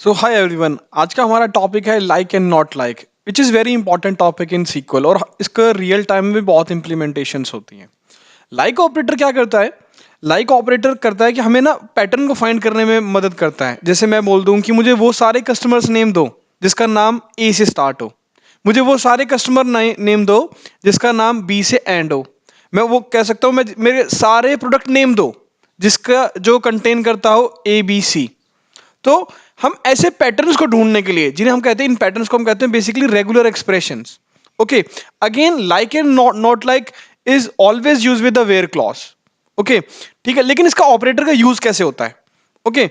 सो hi everyone, आज का हमारा टॉपिक है like and not like, which is very important topic in SQL और इसका रियल टाइम में भी बहुत इंप्लीमेंटेशंस होती हैं। लाइक ऑपरेटर क्या करता है? लाइक ऑपरेटर करता है कि हमें ना पैटर्न को फाइंड करने में मदद करता है। जैसे मैं बोल दूं कि मुझे वो सारे कस्टमर्स नेम दो जिसका नाम ए से स्टार्ट हो, मुझे वो सारे कस्टमर नेम दो जिसका नाम बी से एंड हो। मैं वो कह सकता हूँ, मैं मेरे सारे प्रोडक्ट नेम दो जिसका जो कंटेन करता हो ए बी सी। तो हम ऐसे पैटर्न्स को ढूंढने के लिए, जिन्हें हम कहते हैं, इन पैटर्न्स को हम कहते हैं basically regular expressions. Okay, again like and not like is always use with the where clause. Okay, ठीक है, लेकिन इसका ऑपरेटर का यूज कैसे होता है? ओके,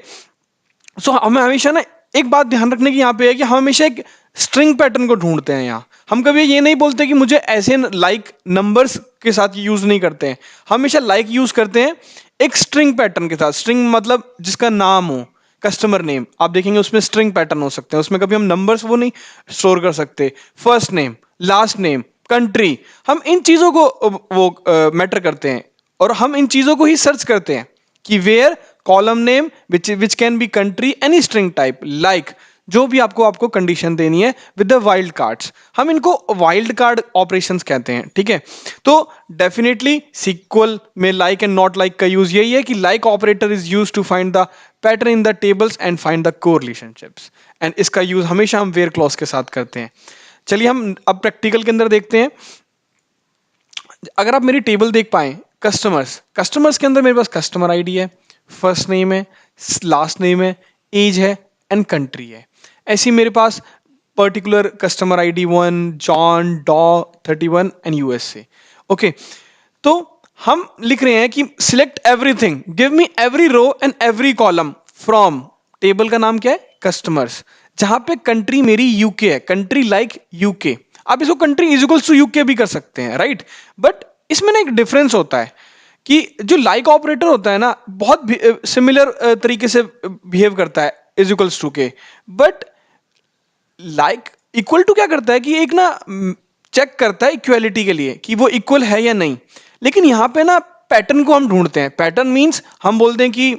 सो हमें हमेशा ना एक बात ध्यान रखने की यहाँ पे है कि हम हमेशा एक स्ट्रिंग पैटर्न को ढूंढते हैं। यहाँ हम कभी ये नहीं बोलते कि मुझे ऐसे लाइक नंबर्स के साथ यूज नहीं करते हैं, हमेशा लाइक यूज करते हैं एक स्ट्रिंग पैटर्न के साथ। स्ट्रिंग मतलब जिसका नाम हो, कस्टमर नेम आप देखेंगे उसमें स्ट्रिंग पैटर्न हो सकते हैं, उसमें कभी हम नंबर्स वो नहीं स्टोर कर सकते। First name, last name, country, हम इन चीजों को वो मैटर करते हैं और हम इन चीजों को ही सर्च करते हैं कि where column name which can be country any string type like, जो भी आपको कंडीशन देनी है विद द वाइल्ड कार्ड्स, हम इनको वाइल्ड कार्ड ऑपरेशंस कहते हैं। ठीक है, तो डेफिनेटली सीक्वल में लाइक एंड नॉट लाइक का यूज यही है कि like operator is use to find the pattern in the tables and find the core relationships, and इसका यूज हमेशा हम वेयर क्लॉज के साथ करते हैं। चलिए हम अब प्रैक्टिकल के अंदर देखते हैं। अगर आप मेरी टेबल देख पाए, कस्टमर्स, कस्टमर्स के अंदर मेरे पास कस्टमर आईडी है, फर्स्ट नेम है, लास्ट नेम है, एज है एंड कंट्री है। ऐसी मेरे पास पर्टिकुलर कस्टमर आईडी 1 जॉन डॉ 31 एंड यूएसए। ओके, तो हम लिख रहे हैं कि select everything, give me every row and every column from, table का नाम क्या है? कस्टमर्स, जहां पे कंट्री मेरी यूके है, कंट्री लाइक यूके। आप इसको country is equals to UK भी कर सकते हैं, राइट? बट इसमें ना एक डिफरेंस होता है कि जो लाइक ऑपरेटर होता है ना, बहुत सिमिलर तरीके से बिहेव करता है इज इक्वल्स टू के, बट लाइक इक्वल टू क्या करता है कि एक ना चेक करता है इक्वलिटी के लिए कि वो इक्वल है या नहीं। लेकिन यहाँ पे ना पैटर्न को हम ढूंढते हैं। पैटर्न मीन्स हम बोलते हैं कि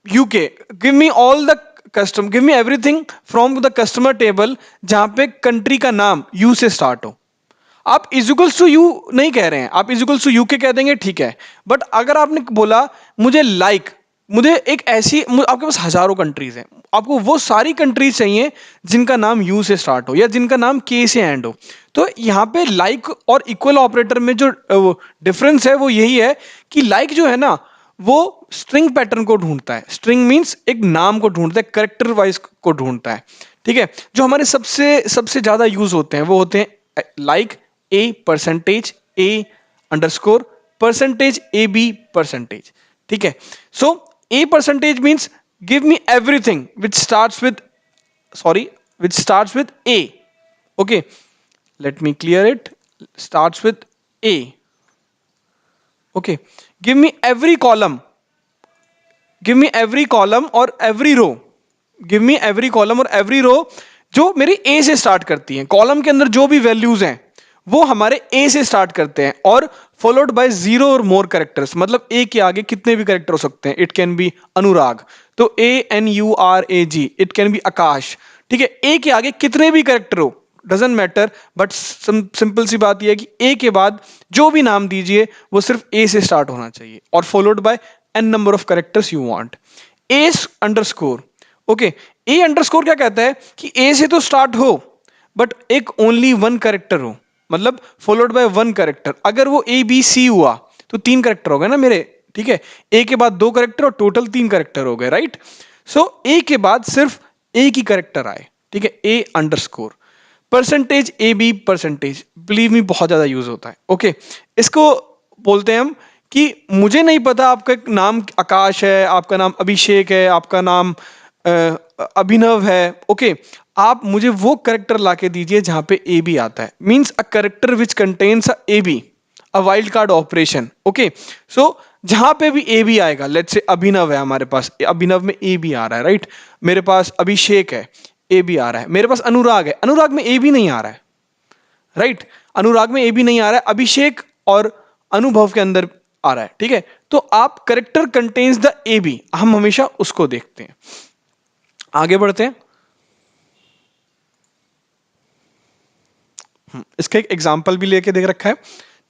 UK, give me all the custom, give me everything from the customer table जहां पे कंट्री का नाम यू से स्टार्ट हो। आप इजिकल्स टू यू नहीं कह रहे हैं, आप इजिकल्स टू यू के कह देंगे, ठीक है। बट अगर आपने बोला मुझे लाइक, मुझे एक ऐसी, आपके पास हजारों कंट्रीज हैं, आपको वो सारी कंट्रीज चाहिए जिनका नाम यू से स्टार्ट हो या जिनका नाम के से एंड हो। तो यहाँ पे लाइक और इक्वल ऑपरेटर में जो डिफरेंस है वो यही है कि लाइक जो है ना, वो स्ट्रिंग पैटर्न को ढूंढता है। स्ट्रिंग मीन्स एक नाम को ढूंढता है, करेक्टर वाइज को ढूंढता है। ठीक है, जो हमारे सबसे सबसे ज्यादा यूज होते हैं वो होते हैं like A percentage A underscore percentage A B percentage. ठीक है, so A percentage means give me everything which starts with, sorry, which starts with A. Okay, let me clear it, starts with a. Okay, give me every column, give me every column or every row, give me every column और every row जो मेरी a से start करती हैं। Column के अंदर जो भी वैल्यूज हैं वो हमारे a से स्टार्ट करते हैं और फॉलोड बाय 0 और मोर कैरेक्टर्स, मतलब a के आगे कितने भी कैरेक्टर हो सकते हैं। इट कैन बी अनुराग, तो ANURAG, इट कैन बी आकाश। ठीक है, a के आगे कितने भी कैरेक्टर हो डजेंट मैटर, बट सिंपल सी बात यह है कि ए के बाद जो भी नाम दीजिए वो सिर्फ ए से स्टार्ट होना चाहिए और followed by n number of characters you want. A underscore, okay, A underscore क्या कहता है कि ए से तो स्टार्ट हो बट एक ओनली वन कैरेक्टर हो, मतलब फॉलोड बाय वन कैरेक्टर। अगर वो ए बी सी हुआ तो 3 कैरेक्टर हो गए ना मेरे। ठीक है, ए के बाद 2 कैरेक्टर और टोटल 3 कैरेक्टर हो गए, राइट? सो ए के बाद सिर्फ एक ही कैरेक्टर आए। ठीक है, A underscore. Percentage A B percentage, believe me बहुत ज्यादा यूज होता है। ओके, इसको बोलते हैं हम कि मुझे नहीं पता आपका नाम आकाश है, आपका नाम अभिषेक है, आपका नाम अभिनव है। ओके, आप मुझे वो करेक्टर लाके दीजिए जहां पे ए बी आता है, means a character which contains A B, a wild card operation. Okay, so जहां पे भी ए बी आएगा, लेट्स से अभिनव है हमारे पास, अभिनव में ए बी आ रहा है, राइट? मेरे पास अभिषेक है, ए बी आ रहा है। मेरे पास अनुराग है, अनुराग में ए बी नहीं आ रहा है, राइट? अनुराग में ए बी नहीं आ रहा है, अभिषेक और अनुभव के अंदर आ रहा है। ठीक है, तो आप character contains the A B, हम हमेशा उसको देखते हैं। आगे बढ़ते हैं। इसका एक एग्जाम्पल भी लेके देख रखा है।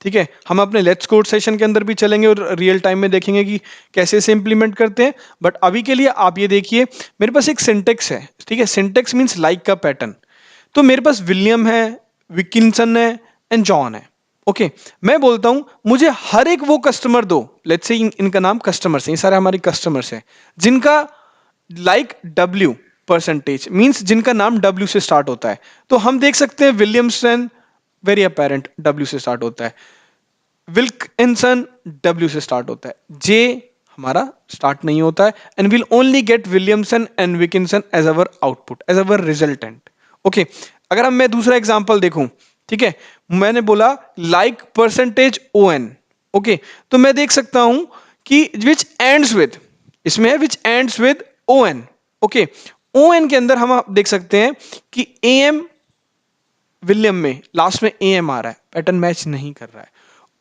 ठीक है, हम अपने लेट्स कोड सेशन के अंदर भी चलेंगे और रियल टाइम में देखेंगे कि कैसे इसे इंप्लीमेंट करते हैं। बट अभी के लिए आप ये देखिए, मेरे पास एक सिंटेक्स है। ठीक है, सिंटेक्स मींस लाइक का पैटर्न। तो मेरे पास विलियम है, विकिंसन है एंड जॉन है। ओके, मैं बोलता हूं मुझे हर एक वो कस्टमर दो, लेट्स से इनका नाम कस्टमर्स है, ये सारे हमारे कस्टमर्स हैं, जिनका लाइक डब्ल्यू परसेंटेज मींस जिनका नाम डब्ल्यू से स्टार्ट होता है। तो हम देख सकते हैं विलियमसन वेरी अपेरेंट डब्ल्यू से स्टार्ट होता है, विल्किंसन डब्ल्यू से स्टार्ट होता है, जे हमारा स्टार्ट नहीं होता है, and will only get Williamson and Wilkinson as our output, as our resultant. Okay, अगर हम मैं दूसरा एग्जांपल देखूं, ठीक है, मैंने बोला like percentage O N. Okay, तो मैं देख सकता हूं कि विच एंड्स विद, इसमें है which ends with O N. Okay, O N के अंदर हम देख सकते हैं कि ए एम विलियम में लास्ट में ए एम आ रहा है, पैटर्न मैच नहीं कर रहा है।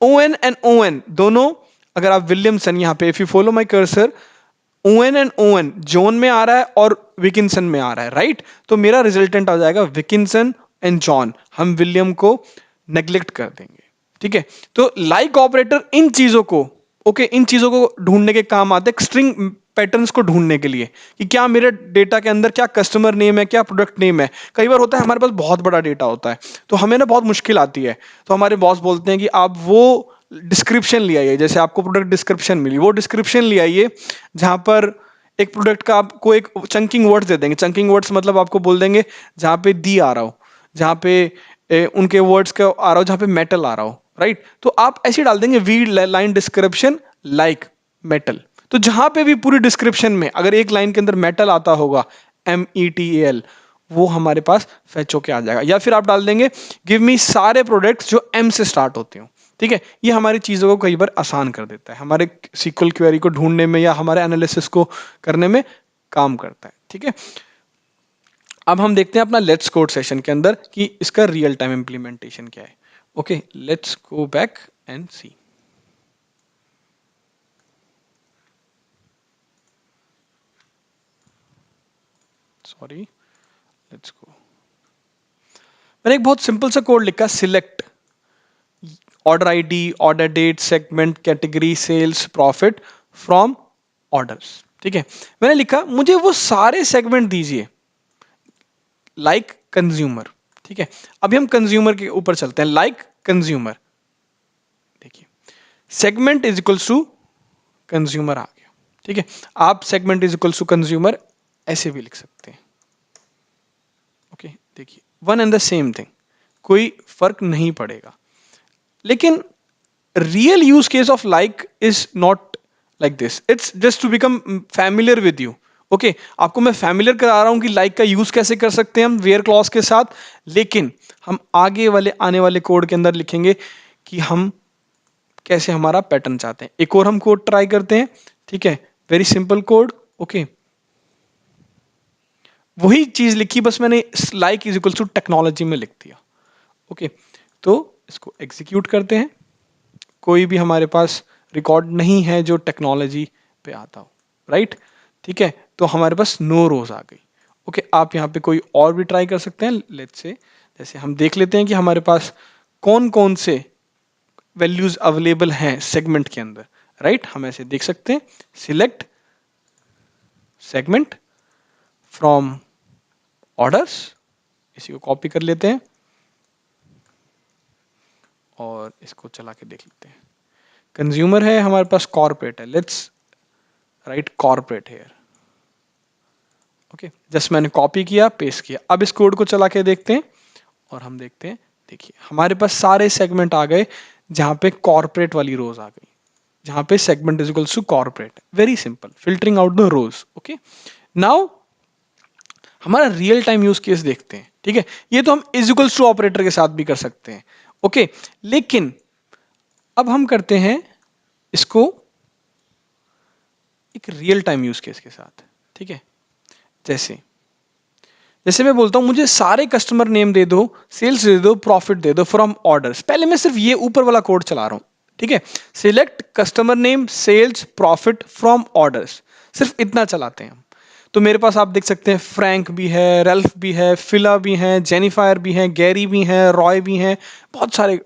O N and O N दोनों, अगर आप विलियमसन यहां पे if you follow my cursor, O N and O N John में आ रहा है और विकिंसन में आ रहा है, राइट। तो मेरा रिजल्टेंट आ जाएगा विकिंसन एंड जॉन, हम विलियम को नेग्लेक्ट कर देंगे। ठीक है, तो लाइक ऑपरेटर इन चीजों को, ओके, इन चीजों को ढूंढने के काम आते हैं, स्ट्रिंग पैटर्न्स को ढूंढने के लिए कि क्या मेरे डेटा के अंदर क्या कस्टमर नेम है, क्या प्रोडक्ट नेम है। कई बार होता है हमारे पास बहुत बड़ा डेटा होता है, तो हमें ना बहुत मुश्किल आती है, तो हमारे बॉस बोलते हैं कि आप वो डिस्क्रिप्शन ले आइए, जैसे आपको प्रोडक्ट डिस्क्रिप्शन मिली, वो डिस्क्रिप्शन ले आइए जहां पर एक प्रोडक्ट का आपको एक चंकिंग वर्ड्स दे देंगे। चंकिंग वर्ड्स मतलब आपको बोल देंगे जहां पे दी आ रहा हो, जहां पे उनके वर्ड्स का आ रहा हो, जहां पे मेटल आ रहा हो, राइट। तो आप ऐसे डाल देंगे V line description like metal. तो जहां पे भी पूरी डिस्क्रिप्शन में अगर एक लाइन के अंदर मेटल आता होगा, METAL, वो हमारे पास फेच होके आ जाएगा। या फिर आप डाल देंगे गिव मी सारे प्रोडक्ट्स जो M से स्टार्ट होते हो। ठीक है, ये हमारी चीजों को कई बार आसान कर देता है, हमारे SQL क्वेरी को ढूंढने में या हमारे एनालिसिस को करने में काम करता है। ठीक है, अब हम देखते हैं अपना लेट्स कोड सेशन के अंदर कि इसका रियल टाइम इंप्लीमेंटेशन क्या है। Okay, let's go back and see. Sorry, let's go. मैंने एक बहुत सिंपल सा कोड लिखा, select order ID, order date, segment, category, sales, profit from orders. ठीक है, मैंने लिखा मुझे वो सारे सेगमेंट दीजिए लाइक कंज्यूमर। ठीक है, अभी हम कंज्यूमर के ऊपर चलते हैं, लाइक कंज्यूमर। देखिए, segment is equals to consumer आ गया। ठीक है, आप segment is equals to consumer ऐसे भी लिख सकते हैं। ओके, देखिए one and the same thing, कोई फर्क नहीं पड़ेगा। लेकिन real use case of like is not like this, it's just to become familiar with you. Okay, आपको मैं फैमिलियर करा रहा हूं कि लाइक का यूज कैसे कर सकते हैं हम वेयर क्लॉज के साथ, लेकिन हम आगे वाले आने वाले कोड के अंदर लिखेंगे कि हम कैसे हमारा पैटर्न चाहते हैं। एक और हम कोड ट्राई करते हैं। ठीक है, वेरी सिंपल कोड। ओके, वही चीज लिखी, बस मैंने like is equal to technology में लिख दिया। ओके, तो इसको एग्जीक्यूट करते हैं। कोई भी हमारे पास रिकॉर्ड नहीं है जो टेक्नोलॉजी पे आता हो, राइट। ठीक है, तो हमारे पास नो रोज आ गई। ओके, आप यहाँ पे कोई और भी ट्राई कर सकते हैं। लेट्स से जैसे हम देख लेते हैं कि हमारे पास कौन कौन से वैल्यूज अवेलेबल हैं सेगमेंट के अंदर, राइट। हम ऐसे देख सकते हैं, सिलेक्ट सेगमेंट फ्रॉम ऑर्डर्स, इसी को कॉपी कर लेते हैं और इसको चला के देख लेते हैं। कंज्यूमर है हमारे पास, कॉर्पोरेट है, let's write corporate here. Okay, just मैंने कॉपी किया, पेस्ट किया। अब इस कोड को चला के देखते हैं और हम देखते हैं, देखिए हमारे पास सारे सेगमेंट आ गए जहां पे कॉर्पोरेट वाली रोज आ गई, जहां पे segment is equals to corporate. Very simple, filtering out the rows. Okay, now हमारा रियल टाइम यूज केस देखते हैं। ठीक है, ये तो हम इज इक्वल्स टू ऑपरेटर के साथ भी कर सकते हैं। ओके, लेकिन अब हम करते हैं इसको एक रियल टाइम यूज केस के साथ। ठीक है, जैसे जैसे मैं बोलता हूं मुझे सारे कस्टमर नेम दे दो, सेल्स दे दो, प्रॉफिट दे दो फ्रॉम ऑर्डर्स। पहले मैं सिर्फ ये ऊपर वाला कोड चला रहा हूं। ठीक है, select customer name, sales, profit from orders, सिर्फ इतना चलाते हैं हम। तो मेरे पास आप देख सकते हैं फ्रैंक भी है, रेल्फ भी है, फिला भी है, जेनिफायर भी है, गैरी भी है, रॉय भी है, बहुत सारे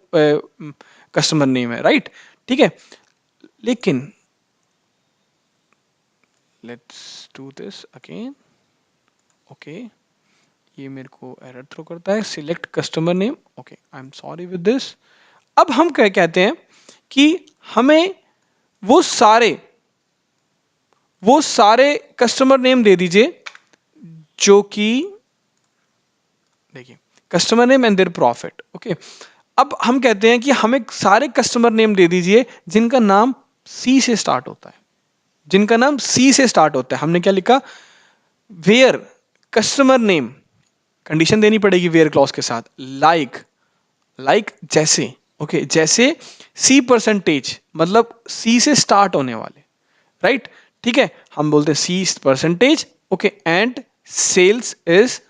कस्टमर नेम है, राइट? ठीक है, लेकिन let's do this again. Okay, ये मेरे को एरर थ्रो करता है, select customer name. Okay, I am sorry with this. अब हम क्या कहते हैं कि हमें वो सारे कस्टमर नेम दे दीजिए जो कि, देखिए, customer name and their profit. Okay, अब हम कहते हैं कि हमें सारे कस्टमर नेम दे दीजिए जिनका नाम सी से स्टार्ट होता है, जिनका नाम सी से स्टार्ट होता है। हमने क्या लिखा? वेयर कस्टमर नेम, कंडीशन देनी पड़ेगी वेयर क्लॉज के साथ, लाइक जैसे, ओके, जैसे सी परसेंटेज, मतलब सी से स्टार्ट होने वाले, राइट? ठीक है, हम बोलते हैं C percentage, okay, and sales is,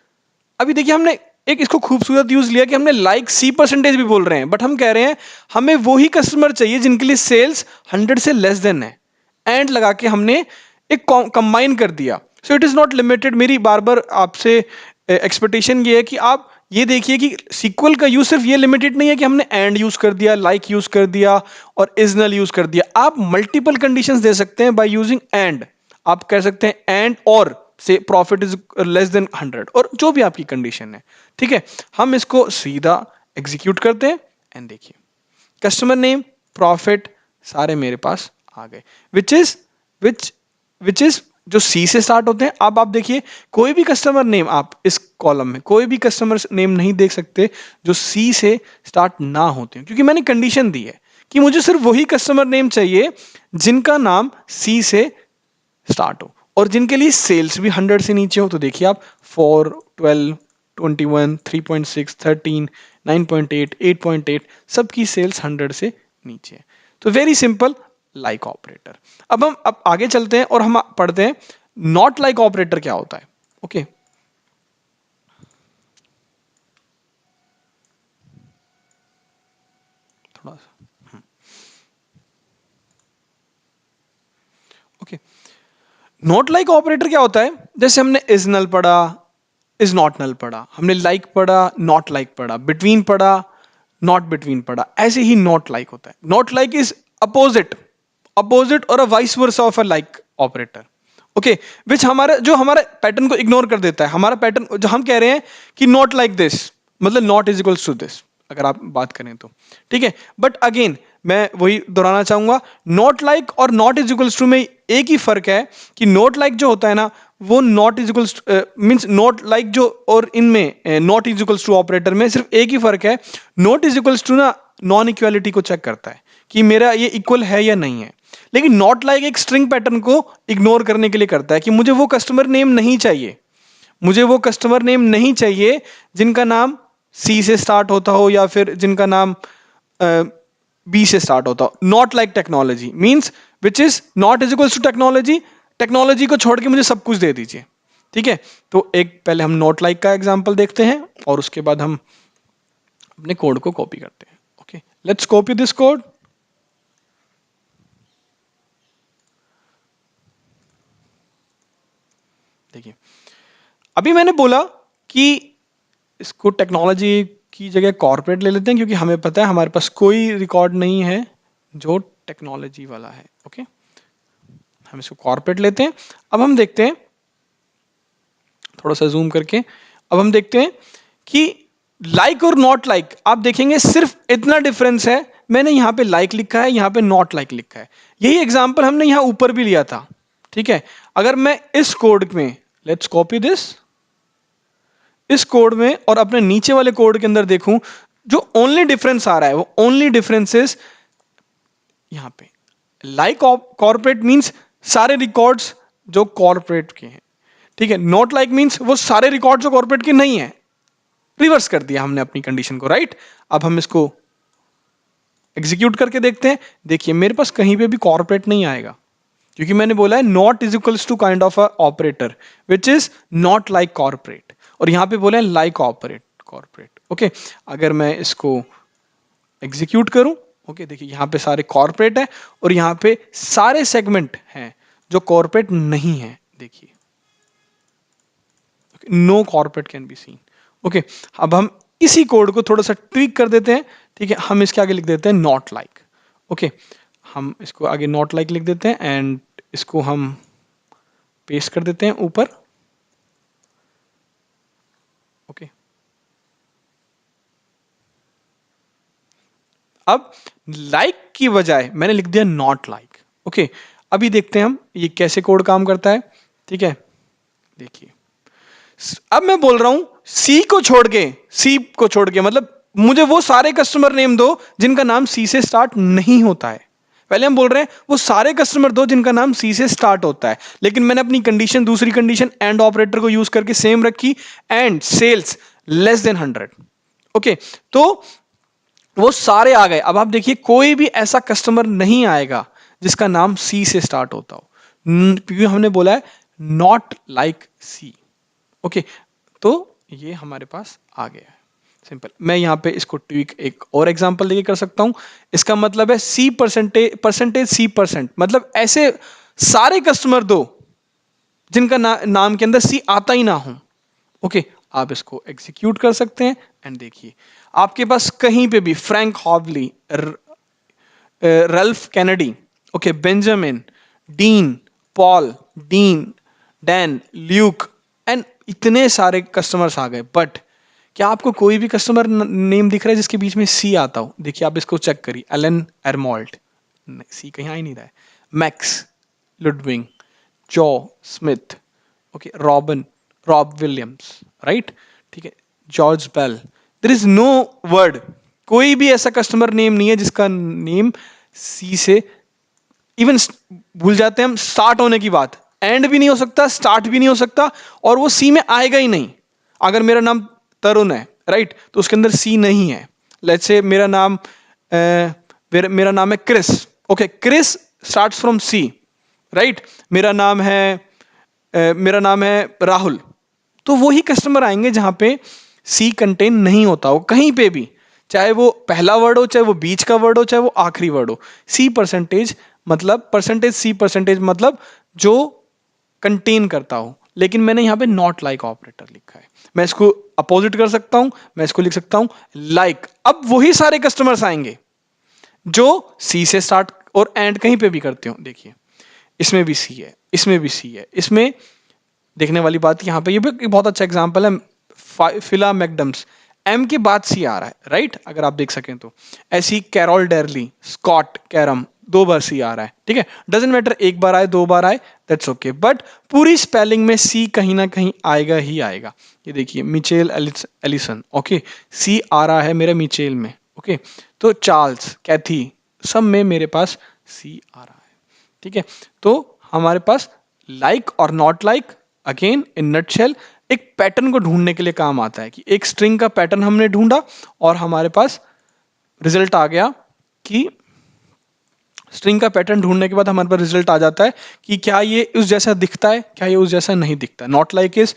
अभी देखिए हमने एक इसको खूबसूरत यूज लिया कि हमने लाइक सी परसेंटेज भी बोल रहे हैं, बट हम कह रहे हैं हमें वही कस्टमर चाहिए जिनके लिए सेल्स 100 से लेस देन है, एंड लगा के हमने एक कंबाइन कर दिया। So it is not limited. मेरी बार बार आपसे एक्सपेक्टेशन ये है कि आप ये देखिए कि सीक्वल का यूज सिर्फ ये लिमिटेड नहीं है कि हमने एंड यूज कर दिया, लाइक यूज कर दिया और इजनल यूज कर दिया। आप मल्टीपल कंडीशंस दे सकते हैं बाय यूजिंग एंड। आप कह सकते हैं एंड और से प्रॉफिट इज लेस देन 100, और जो भी आपकी कंडीशन है, ठीक है। हम इसको सीधा एग्जीक्यूट करते हैं एंड देखिए कस्टमर नेम, प्रॉफिट सारे मेरे पास आ गए, विच इज जो सी से स्टार्ट होते हैं। अब आप देखिए कोई भी कस्टमर नेम, आप इस कॉलम में कोई भी कस्टमर नेम नहीं देख सकते जो सी से स्टार्ट ना होते हैं, क्योंकि मैंने कंडीशन दी है कि मुझे सिर्फ वही कस्टमर नेम चाहिए जिनका नाम सी से स्टार्ट हो और जिनके लिए सेल्स भी 100 से नीचे हो। तो देखिए आप 4, 12, 21, 3.6, 13, 9.8, 8.8 सबकी सेल्स 100 से नीचे है। तो वेरी सिंपल लाइक ऑपरेटर। अब हम आगे चलते हैं और हम पढ़ते हैं नॉट लाइक ऑपरेटर क्या होता है। ओके, थोड़ा सा ओके, नॉट लाइक ऑपरेटर क्या होता है? जैसे हमने इज नल पढ़ा, इज नॉट नल पढ़ा, हमने लाइक पढ़ा, नॉट लाइक पढ़ा, बिटवीन पढ़ा, नॉट बिटवीन पढ़ा, ऐसे ही नॉट लाइक होता है। नॉट लाइक इज अपोजिट और a vice versa of a like operator. Okay, which हमारा पैटर्न को इग्नोर कर देता है। हमारा पैटर्न जो हम कह रहे हैं कि नॉट लाइक दिस, मतलब not is equals to this, अगर आप बात करें तो, ठीक है। बट अगेन मैं वही दोहराना चाहूंगा, नॉट लाइक और नॉट इज इक्वल्स टू में एक ही फर्क है कि नॉट लाइक जो होता है ना, वो not is equals means not like जो, और इनमें not is equals to operator में सिर्फ एक ही फर्क है, नॉट इज इक्वल्स टू ना नॉन इक्वालिटी को चेक करता है कि मेरा ये इक्वल है या नहीं है, लेकिन नॉट लाइक एक स्ट्रिंग पैटर्न को इग्नोर करने के लिए करता है कि मुझे वो कस्टमर नेम नहीं चाहिए, मुझे वो कस्टमर नेम नहीं चाहिए जिनका नाम सी से स्टार्ट होता हो या फिर जिनका नाम बी से स्टार्ट होता हो। Not like technology means which is not is equals to technology, technology को छोड़ के मुझे सब कुछ दे दीजिए, ठीक है। तो एक पहले हम नॉट लाइक का एग्जांपल देखते हैं और उसके बाद हम अपने कोड को कॉपी करते हैं। Okay, let's copy this code. देखिए अभी मैंने बोला कि इसको टेक्नोलॉजी की जगह कॉर्पोरेट ले लेते हैं, क्योंकि हमें पता है हमारे पास कोई रिकॉर्ड नहीं है जो टेक्नोलॉजी वाला है। ओके, हम इसको कॉर्पोरेट लेते हैं। अब हम देखते हैं थोड़ा सा जूम करके, अब हम देखते हैं कि लाइक और नॉट लाइक आप देखेंगे सिर्फ इतना डिफरेंस है। मैंने यहां पे लाइक लिखा है, यहां पे नॉट लाइक लिखा है। यही एग्जांपल हमने यहां ऊपर भी लिया था, ठीक है। अगर मैं इस कोड में, लेट्स कॉपी दिस, इस कोड में और अपने नीचे वाले कोड के अंदर देखूं, जो ओनली डिफरेंस आ रहा है वो ओनली डिफरेंस इज यहां पे लाइक कॉर्पोरेट मींस सारे रिकॉर्ड्स जो कॉर्पोरेट के हैं, ठीक है। नॉट लाइक मींस वो सारे रिकॉर्ड जो कॉर्पोरेट के नहीं है। रिवर्स कर दिया हमने अपनी कंडीशन को, राइट। अब हम इसको एग्जीक्यूट करके देखते हैं। देखिए मेरे पास कहीं पे भी कॉर्पोरेट नहीं आएगा, क्योंकि मैंने बोला है not is equals to kind of a operator which is not like corporate, और यहां पे बोला है लाइक कॉर्पोरेट। ओके, अगर मैं इसको एग्जीक्यूट करूं, ओके, देखिए यहां पे सारे कॉर्पोरेट है और यहां पे सारे सेगमेंट हैं जो कॉर्पोरेट नहीं है। देखिए no corporate can be seen. Okay, अब हम इसी कोड को थोड़ा सा ट्वीक कर देते हैं। ठीक है, हम इसके आगे लिख देते हैं नॉट लाइक। ओके, हम इसको आगे नॉट लाइक लिख देते हैं एंड इसको हम पेस्ट कर देते हैं ऊपर। ओके, अब लाइक की बजाय मैंने लिख दिया नॉट लाइक। ओके, अभी देखते हैं हम ये कैसे कोड काम करता है। ठीक है, देखिए अब मैं बोल रहा हूं सी को छोड़ के मतलब मुझे वो सारे कस्टमर नेम दो जिनका नाम सी से स्टार्ट नहीं होता है। पहले हम बोल रहे हैं वो सारे कस्टमर दो जिनका नाम सी से स्टार्ट होता है, लेकिन मैंने अपनी कंडीशन दूसरी कंडीशन एंड ऑपरेटर को यूज करके सेम रखी, and sales less than 100। Okay, तो वो सारे आ गए। अब आप देखिए कोई भी ऐसा कस्टमर नहीं आएगा जिसका नाम सी से स्टार्ट होता हो, क्योंकि हमने बोला है नॉट लाइक सी। ओके, तो ये हमारे पास आ गया है सिंपल। मैं यहां पे इसको ट्वीक एक और एग्जांपल लेके कर सकता हूं। इसका मतलब है सी परसेंटेज सी परसेंट, मतलब ऐसे सारे कस्टमर दो जिनका नाम के अंदर सी आता ही ना हो। ओके, आप इसको एग्जीक्यूट कर सकते हैं एंड देखिए आपके पास कहीं पे भी Frank Howley, Ralph Kennedy, okay, Benjamin, Dean, Paul, Dean, Dan, Luke and इतने सारे कस्टमर्स आ गए, बट क्या आपको कोई भी कस्टमर नेम दिख रहा है जिसके बीच में सी आता हो? देखिए आप इसको चेक करिए, एलन एरमोल्ट, सी कहीं आ ही नहीं रहा है। Max Ludwig, Joe Smith, okay, Rob Williams, right, ठीक है, George Bell, there is no word, कोई भी ऐसा कस्टमर नेम नहीं है जिसका नेम सी से, इवन भूल जाते हैं हम स्टार्ट होने की बात, एंड भी नहीं हो सकता, स्टार्ट भी नहीं हो सकता, और वो सी में आएगा ही नहीं। अगर मेरा नाम तरुण है, राइट, तो उसके अंदर सी नहीं है। लेट्स से मेरा नाम है Chris, okay, Chris starts from C, right, मेरा नाम है राहुल, तो वही कस्टमर आएंगे जहां पे सी कंटेन नहीं होता हो कहीं पे भी, चाहे वो पहला वर्ड हो, चाहे वो बीच का वर्ड हो, चाहे वो आखिरी वर्ड हो। सी परसेंटेज मतलब परसेंटेज मतलब जो कंटेन करता हो, लेकिन मैंने यहां पे नॉट लाइक ऑपरेटर लिखा है। मैं इसको अपोजिट कर सकता हूं, मैं इसको लिख सकता हूं लाइक। अब वही सारे कस्टमर्स आएंगे जो सी से स्टार्ट और एंड कहीं पे भी करते हो। देखिए इसमें भी सी है, इसमें भी सी है, इसमें देखने वाली बात यहाँ पे, ये भी एक बहुत अच्छा एग्जांपल है, फिला मैकडम्स, एम के बाद सी आ रहा है, राइट, अगर आप देख सकें तो। ऐसी कैरोल डेरली, स्कॉट कैरम, 2 बार सी आ रहा है, ठीक है, डजेंट मैटर, 1 बार आए 2 बार आए, दैट्स ओके, बट पूरी स्पेलिंग में सी कहीं ना कहीं आएगा ही आएगा। ये देखिए मिचेल एलिसन, ओके, सी आ रहा है मेरे मिचेल में, ओके, तो चार्ल्स, कैथी, सब में मेरे पास सी आ रहा है। ठीक है, तो हमारे पास लाइक और not like again in nutshell एक पैटर्न को ढूंढने के लिए काम आता है, कि एक स्ट्रिंग का पैटर्न हमने ढूंढा और हमारे पास रिजल्ट आ गया, कि स्ट्रिंग का पैटर्न ढूंढने के बाद हमारे पास रिजल्ट आ जाता है कि क्या ये उस जैसा दिखता है, क्या ये उस जैसा नहीं दिखता। नॉट लाइक इज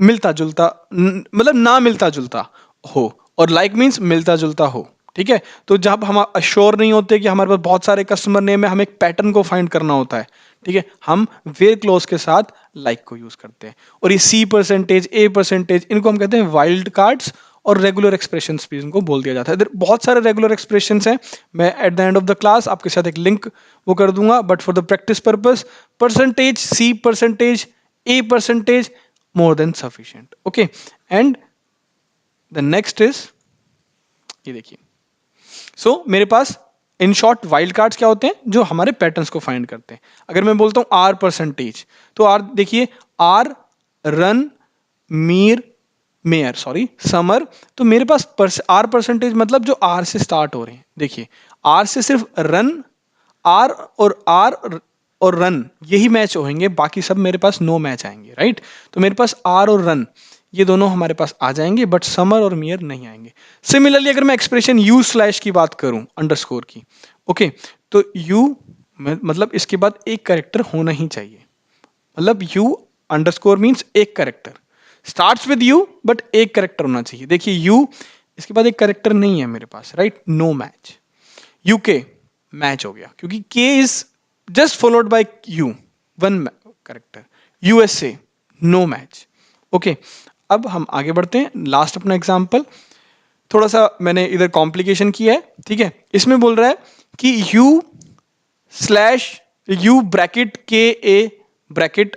मिलता जुलता, मतलब ना मिलता जुलता हो, और लाइक मीन्स मिलता जुलता हो। ठीक है, तो जब हम अश्योर नहीं होते कि हमारे पास बहुत सारे कस्टमर नेम है, हमें एक पैटर्न को फाइंड करना होता है, ठीक है, हम वेयर क्लोज के साथ लाइक को यूज करते हैं। और ये सी परसेंटेज, ए परसेंटेज, इनको हम कहते हैं वाइल्ड कार्ड्स, और रेगुलर एक्सप्रेशंस भी इनको बोल दिया जाता है। इधर बहुत सारे रेगुलर एक्सप्रेशंस हैं, मैं at the end of the class आपके साथ एक लिंक वो कर दूंगा, but for the practice purpose percentage, C percentage, A percentage, more than sufficient. Okay, and the next is, ये देखिए, सो मेरे पास इन शॉर्ट वाइल्ड कार्ड्स क्या होते हैं, जो हमारे पैटर्न्स को फाइंड करते हैं। अगर मैं बोलता हूं आर परसेंटेज, तो आर देखिए, R run Mir Meyer, sorry Summer, तो मेरे पास आर परसेंटेज मतलब जो आर से स्टार्ट हो रहे हैं। देखिए आर से सिर्फ रन, आर और रन यही मैच होंगे, बाकी सब मेरे पास नो मैच आएंगे, राइट। तो मेरे पास आर और रन ये दोनों हमारे पास आ जाएंगे, बट समर और मियर नहीं आएंगे। सिमिलरली अगर मैं एक्सप्रेशन यू स्लैश की बात करूं, अंडरस्कोर की, ओके, तो यू मतलब इसके बाद एक कैरेक्टर होना ही चाहिए, मतलब यू अंडरस्कोर मीन्स एक character, starts with you but एक कैरेक्टर होना चाहिए। देखिए यू, इसके बाद एक कैरेक्टर नहीं है मेरे पास, right, no match. UK match हो गया, क्योंकि K is just followed by U, one character. USA no match. Okay, अब हम आगे बढ़ते हैं, लास्ट अपना एग्जाम्पल थोड़ा सा मैंने इधर कॉम्प्लिकेशन किया है, ठीक है। इसमें बोल रहा है कि यू ब्रैकेट के A bracket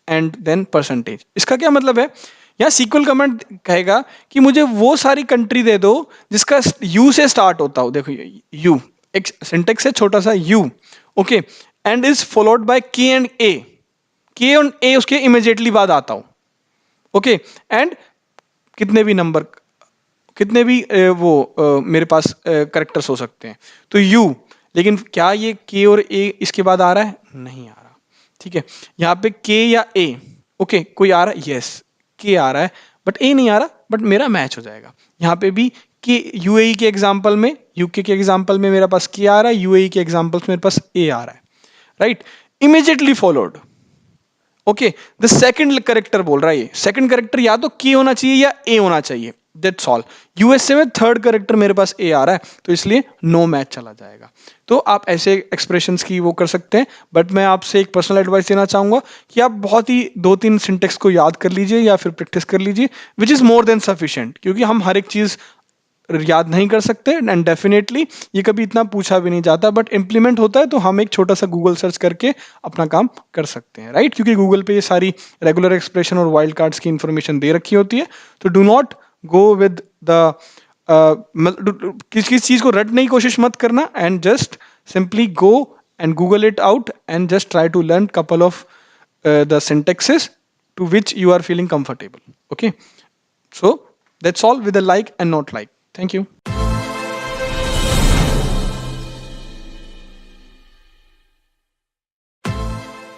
and then percentage. इसका क्या मतलब है, यहाँ सीक्वल कमांड कहेगा कि मुझे वो सारी कंट्री दे दो जिसका यू से स्टार्ट होता हो। देखो यू एक सिंटेक्स है छोटा सा you, okay, and is followed by के एंड ए, के एंड ए उसके इमीडिएटली बाद आता हो, ओके, एंड कितने भी नंबर, कितने भी मेरे पास करेक्टर्स हो सकते हैं। तो यू, लेकिन क्या ये के और ए इसके बाद आ रहा है? नहीं आ रहा, ठीक है। यहाँ पे के या ए, ओके, कोई आ रहा है, यस के आ रहा है, बट ए नहीं आ रहा, बट मेरा मैच हो जाएगा। यहाँ पे भी के यूएई के एग्जांपल में, यूके के एग्जांपल में मेरे पास के आ रहा है, यूएई के एग्जांपल में मेरे पास ए आ रहा है, right. Immediately followed, okay, the second character बोल रहा है, ये सेकंड करेक्टर या तो के होना चाहिए या ए होना चाहिए, दैट्स ऑल। यूएसए में थर्ड करेक्टर मेरे पास ए आ रहा है, तो इसलिए नो मैच चला जाएगा। तो आप ऐसे एक्सप्रेशंस की वो कर सकते हैं, बट मैं आपसे एक पर्सनल एडवाइस देना चाहूंगा कि आप बहुत ही 2-3 सिंटेक्स को याद कर लीजिए या फिर प्रैक्टिस कर लीजिए, which is more than sufficient, क्योंकि हम हर एक चीज याद नहीं कर सकते, एंड डेफिनेटली ये कभी इतना पूछा भी नहीं जाता, बट इंप्लीमेंट होता है तो हम एक छोटा सा गूगल सर्च करके अपना काम कर सकते हैं, राइट। क्योंकि गूगल पे ये सारी रेगुलर एक्सप्रेशन और वाइल्ड कार्ड्स की इंफॉर्मेशन दे रखी होती है, तो do not go with the किस चीज को रटने की कोशिश मत करना, and just simply go and Google it out and just try to learn couple of the syntaxes to which you are feeling comfortable, okay. So that's all with a like and not like. Thank you.